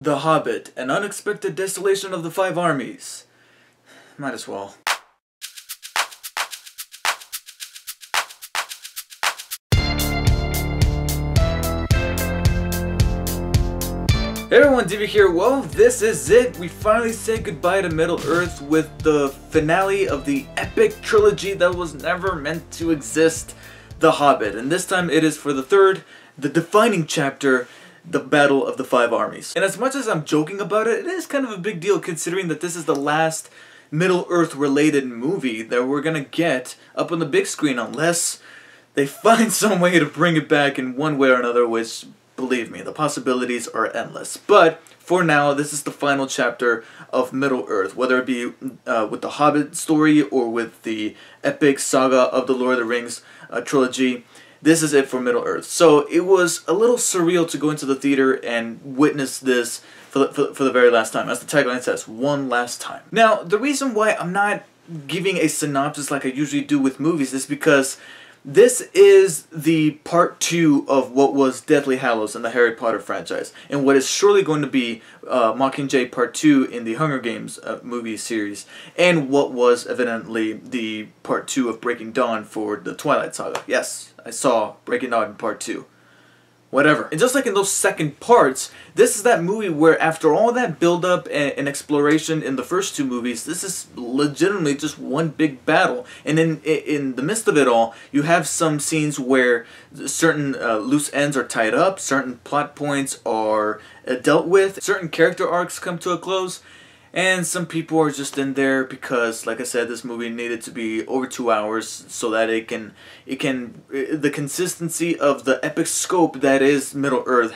The Hobbit, an unexpected desolation of the five armies. Might as well. Hey everyone, Divi here. Well, this is it. We finally said goodbye to Middle-earth with the finale of the epic trilogy that was never meant to exist, The Hobbit. And this time it is for the third, the defining chapter, the Battle of the Five Armies. And as much as I'm joking about it, it is kind of a big deal considering that this is the last Middle-earth related movie that we're gonna get up on the big screen unless they find some way to bring it back in one way or another, which, believe me, the possibilities are endless. But for now, this is the final chapter of Middle-earth, whether it be with the Hobbit story or with the epic saga of the Lord of the Rings trilogy. This is it for Middle-earth. So it was a little surreal to go into the theater and witness this for the very last time. As the tagline says, one last time. Now, the reason why I'm not giving a synopsis like I usually do with movies is because this is the part 2 of what was Deathly Hallows in the Harry Potter franchise, and what is surely going to be Mockingjay Part 2 in the Hunger Games movie series, and what was evidently the Part 2 of Breaking Dawn for the Twilight Saga. Yes, I saw Breaking Dawn in Part 2. Whatever. And just like in those second parts, this is that movie where after all that build-up and exploration in the first two movies, this is legitimately just one big battle. And in the midst of it all, you have some scenes where certain loose ends are tied up, certain plot points are dealt with, certain character arcs come to a close, and some people are just in there because, like I said, this movie needed to be over 2 hours so that the consistency of the epic scope that is Middle-earth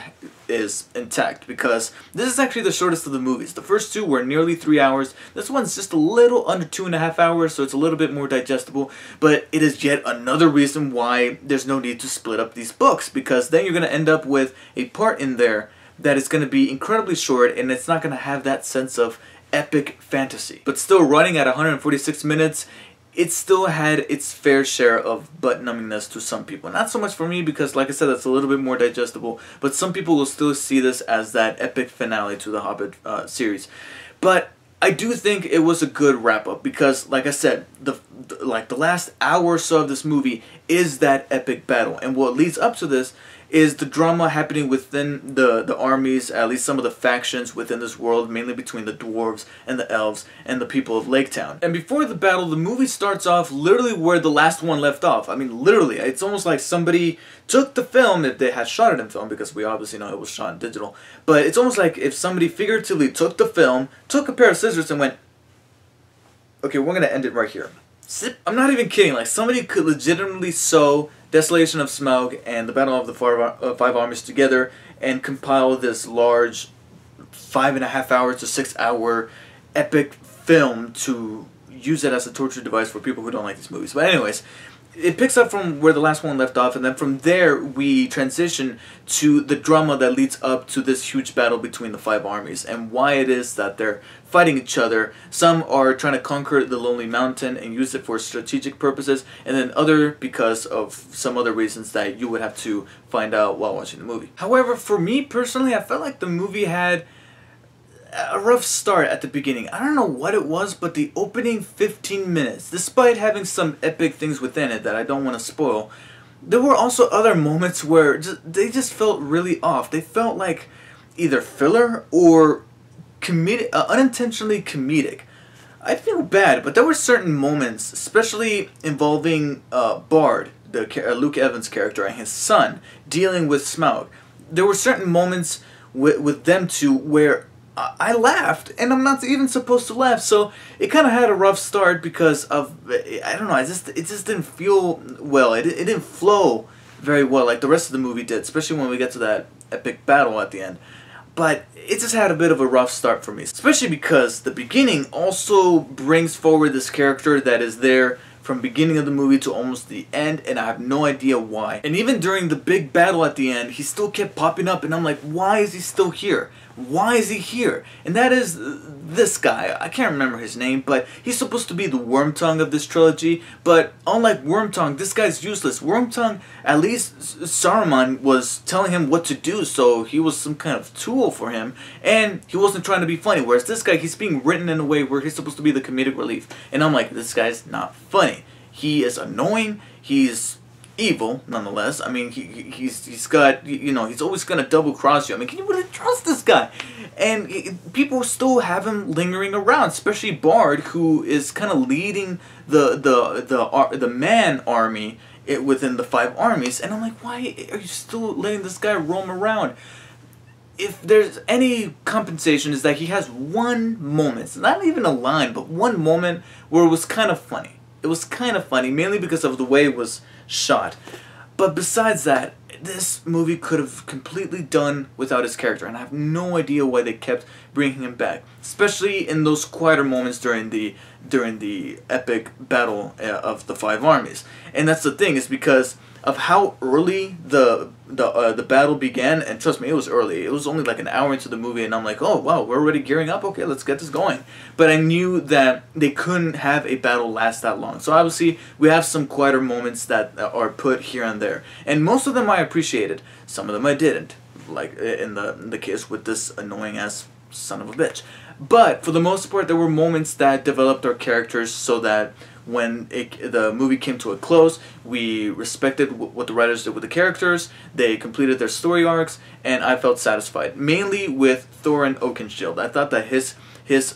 is intact, because this is actually the shortest of the movies. The first two were nearly 3 hours. This one's just a little under 2.5 hours, so it's a little bit more digestible, but it is yet another reason why there's no need to split up these books, because then you're going to end up with a part in there that is going to be incredibly short, and it's not going to have that sense of epic fantasy. But still, running at 146 minutes, it still had its fair share of butt-numbingness to some people. Not so much for me because, like I said, it's a little bit more digestible, but some people will still see this as that epic finale to the Hobbit series. But I do think it was a good wrap-up because, like I said, the last hour or so of this movie is that epic battle, and what leads up to this is the drama happening within the armies, at least some of the factions within this world, mainly between the dwarves and the elves and the people of Lake Town. And before the battle, the movie starts off literally where the last one left off. I mean, literally. It's almost like somebody took the film, if they had shot it in film, because we obviously know it was shot in digital, but it's almost like if somebody figuratively took the film, took a pair of scissors and went, okay, we're going to end it right here. I'm not even kidding. Like, somebody could legitimately sew Desolation of Smaug and the Battle of the Five Armies together and compile this large 5.5 hours to 6 hour epic film to use it as a torture device for people who don't like these movies. But anyways, it picks up from where the last one left off, and then from there we transition to the drama that leads up to this huge battle between the five armies and why it is that they're fighting each other. Some are trying to conquer the Lonely Mountain and use it for strategic purposes, and then other because of some other reasons that you would have to find out while watching the movie. However, for me personally, I felt like the movie had a rough start at the beginning. I don't know what it was, but the opening 15 minutes, despite having some epic things within it that I don't want to spoil, there were also other moments where they just felt really off. They felt like either filler or unintentionally comedic. I feel bad, but there were certain moments, especially involving Bard, Luke Evans' character, and his son, dealing with Smaug. There were certain moments with them two where I laughed, and I'm not even supposed to laugh, so it kind of had a rough start because of, I don't know, it just didn't feel well. It didn't flow very well like the rest of the movie did, especially when we get to that epic battle at the end. But it just had a bit of a rough start for me, especially because the beginning also brings forward this character that is there from beginning of the movie to almost the end, and I have no idea why. And even during the big battle at the end, he still kept popping up, and I'm like, why is he still here? why is he here? And that is this guy. I can't remember his name, but he's supposed to be the Wormtongue of this trilogy. But unlike Wormtongue, this guy's useless. Wormtongue, at least Saruman was telling him what to do, so he was some kind of tool for him, and he wasn't trying to be funny. Whereas this guy, he's being written in a way where he's supposed to be the comedic relief. And I'm like, this guy's not funny. He is annoying. He's evil, nonetheless. I mean, he's got, you know, he's always gonna double cross you. I mean, can you really trust this guy? And people still have him lingering around, especially Bard, who is kind of leading the man army within the 5 armies. And I'm like, why are you still letting this guy roam around? If there's any compensation, is that he has one moment, it's not even a line, but one moment where it was kind of funny. It was kind of funny, mainly because of the way it was shot. But besides that, this movie could have completely done without his character, and I have no idea why they kept bringing him back, especially in those quieter moments during the epic battle of the 5 armies. And that's the thing, is because of how early the battle began, and trust me, it was early. It was only like an hour into the movie, and I'm like, oh wow, we're already gearing up. Okay, let's get this going. But I knew that they couldn't have a battle last that long. So obviously, we have some quieter moments that are put here and there, and most of them I appreciated. Some of them I didn't, like in the case with this annoying ass son of a bitch. But for the most part, there were moments that developed our characters so that when the movie came to a close, we respected what the writers did with the characters. They completed their story arcs, and I felt satisfied. Mainly with Thorin Oakenshield. I thought that his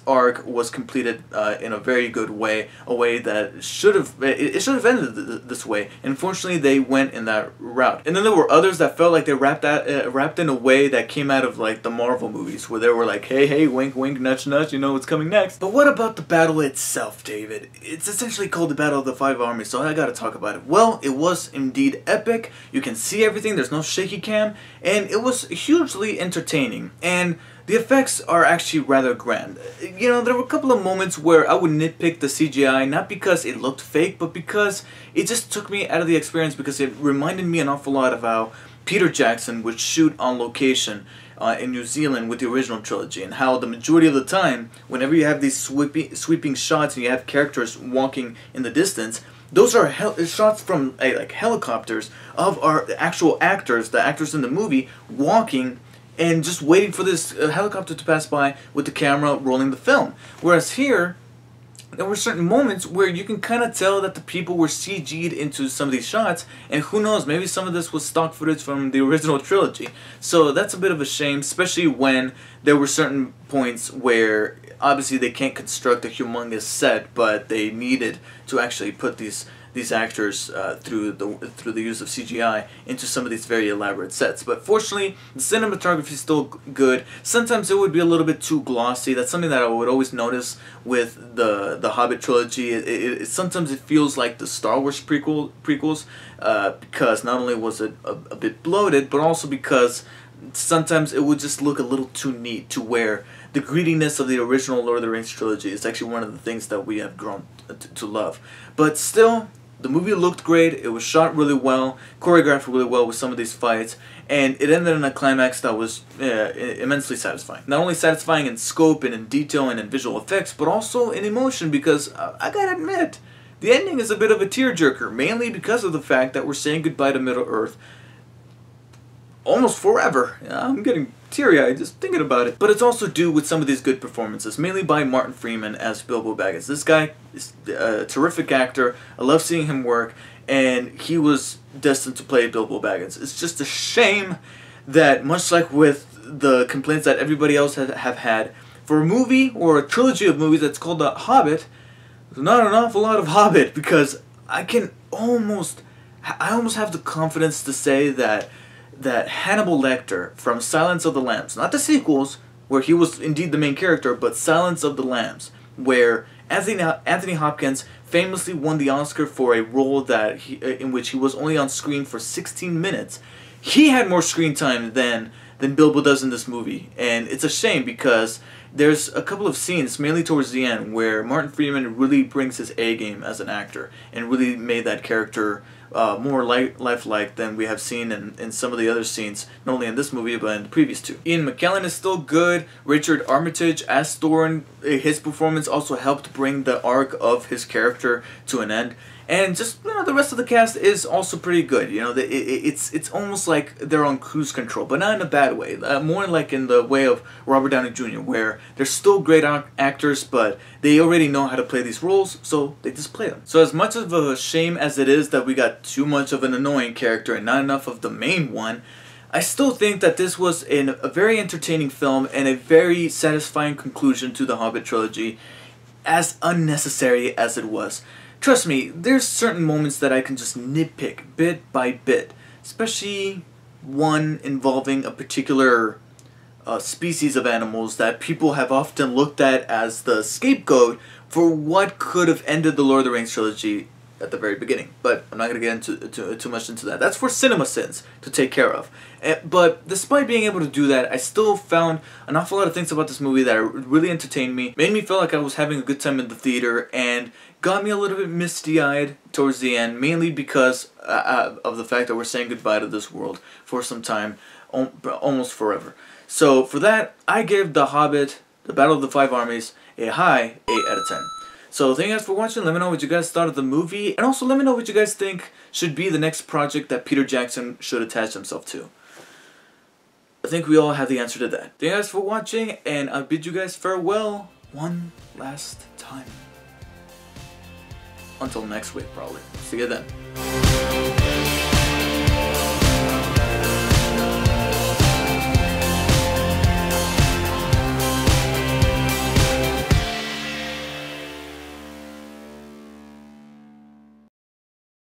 arc was completed in a very good way, a way that should have ended this way. Unfortunately, they went in that route. And then there were others that felt like they wrapped in a way that came out of like the Marvel movies, where they were like, hey, hey, wink, wink, nudge, nudge, you know what's coming next. But what about the battle itself, David? It's essentially called the Battle of the 5 Armies, so I gotta talk about it. Well, it was indeed epic. You can see everything. There's no shaky cam, and it was hugely entertaining. And the effects are actually rather grand. You know, there were a couple of moments where I would nitpick the CGI, not because it looked fake, but because it just took me out of the experience, because it reminded me an awful lot of how Peter Jackson would shoot on location in New Zealand with the original trilogy, and how the majority of the time, whenever you have these sweeping shots and you have characters walking in the distance, those are shots from like helicopters of our actual actors, the actors in the movie, walking and just waiting for this helicopter to pass by with the camera rolling the film. Whereas here, there were certain moments where you can kind of tell that the people were CG'd into some of these shots, and who knows, maybe some of this was stock footage from the original trilogy. So that's a bit of a shame, especially when there were certain points where obviously they can't construct a humongous set, but they needed to actually put these actors through the use of CGI into some of these very elaborate sets. But fortunately, the cinematography is still good. Sometimes it would be a little bit too glossy. That's something that I would always notice with the Hobbit trilogy. Sometimes it feels like the Star Wars prequels, because not only was it a bit bloated, but also because sometimes it would just look a little too neat, to where the greediness of the original Lord of the Rings trilogy is actually one of the things that we have grown to love. But still, the movie looked great. It was shot really well, choreographed really well with some of these fights, and it ended in a climax that was immensely satisfying. Not only satisfying in scope and in detail and in visual effects, but also in emotion, because I gotta admit, the ending is a bit of a tearjerker, mainly because of the fact that we're saying goodbye to Middle-earth almost forever. I'm getting teary-eyed just thinking about it. But it's also due with some of these good performances, mainly by Martin Freeman as Bilbo Baggins. This guy is a terrific actor. I love seeing him work, and he was destined to play Bilbo Baggins. It's just a shame that, much like with the complaints that everybody else have had, for a movie or a trilogy of movies that's called The Hobbit, there's not an awful lot of Hobbit, because I almost have the confidence to say that Hannibal Lecter from Silence of the Lambs, not the sequels, where he was indeed the main character, but Silence of the Lambs, where Anthony Hopkins famously won the Oscar for a role in which he was only on screen for 16 minutes. He had more screen time than Bilbo does in this movie, and it's a shame, because there's a couple of scenes, mainly towards the end, where Martin Freeman really brings his A game as an actor and really made that character more lifelike than we have seen in some of the other scenes, not only in this movie but in the previous two. Ian McKellen is still good. Richard Armitage as Thorin, his performance also helped bring the arc of his character to an end. And just, the rest of the cast is also pretty good. It's almost like they're on cruise control, but not in a bad way. More like in the way of Robert Downey Jr., where they're still great actors, but they already know how to play these roles, so they just play them. So as much of a shame as it is that we got too much of an annoying character and not enough of the main one, I still think that this was a very entertaining film and a very satisfying conclusion to the Hobbit trilogy, as unnecessary as it was. Trust me, there's certain moments that I can just nitpick bit by bit, especially one involving a particular species of animals that people have often looked at as the scapegoat for what could have ended the Lord of the Rings trilogy at the very beginning. But I'm not going to get into too much into that. That's for CinemaSins to take care of. But despite being able to do that, I still found an awful lot of things about this movie that really entertained me, made me feel like I was having a good time in the theater, and got me a little bit misty-eyed towards the end, mainly because of the fact that we're saying goodbye to this world for some time, almost forever. So for that, I give The Hobbit, The Battle of the Five Armies, a high 8 out of 10. So thank you guys for watching. Let me know what you guys thought of the movie, and also let me know what you guys think should be the next project that Peter Jackson should attach himself to. I think we all have the answer to that. Thank you guys for watching, and I bid you guys farewell one last time. Until next week, probably. See you then.